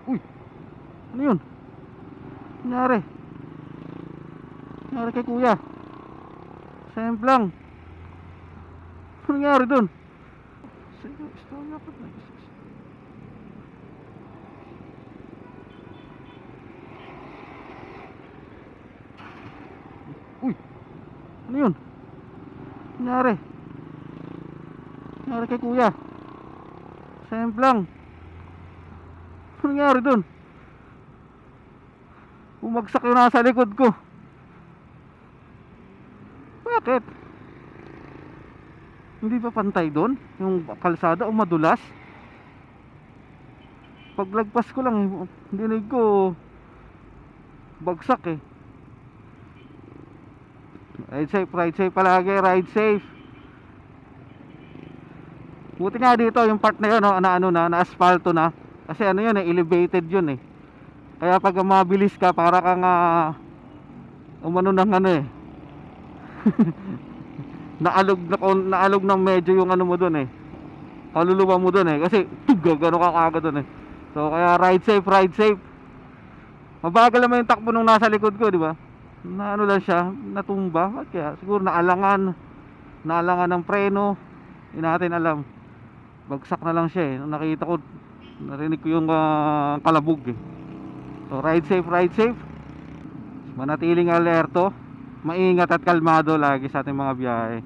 Uy, ano yun? Nangyari? Nangyari kay kuya? Sayang lang. Ano nangyari dun? Istorya pa na. Uy, ano yun? Nangyari? Nangyari kay kuya? Sayang lang. Ano nangyari dun? Bumagsak yung nasa likod ko. Bakit? Hindi ba pantay doon? Yung kalsada o madulas? Paglagpas ko lang, dinig ko bagsak eh. Ride safe palagi, ride safe. Buti nga dito yung part na yun, no, na asfalto na. Kasi ano yun eh, elevated yun eh. Kaya pag mabilis ka, para kang umano ng ano eh. naalog ng medyo yung ano mo doon eh. Kaluluwa mo doon eh. Kasi gagano ka kaagad doon eh. So kaya ride safe, ride safe. Mabagal naman yung takbo nung nasa likod ko, di ba? Na ano lang siya, natumba. Kaya siguro naalangan ng preno. Hindi natin alam. Bagsak na lang siya eh. Nung nakita ko, narinig ko yung kalabog eh. So ride safe, ride safe. Manatiling alerto, maingat at kalmado lagi sa ating mga biyahe.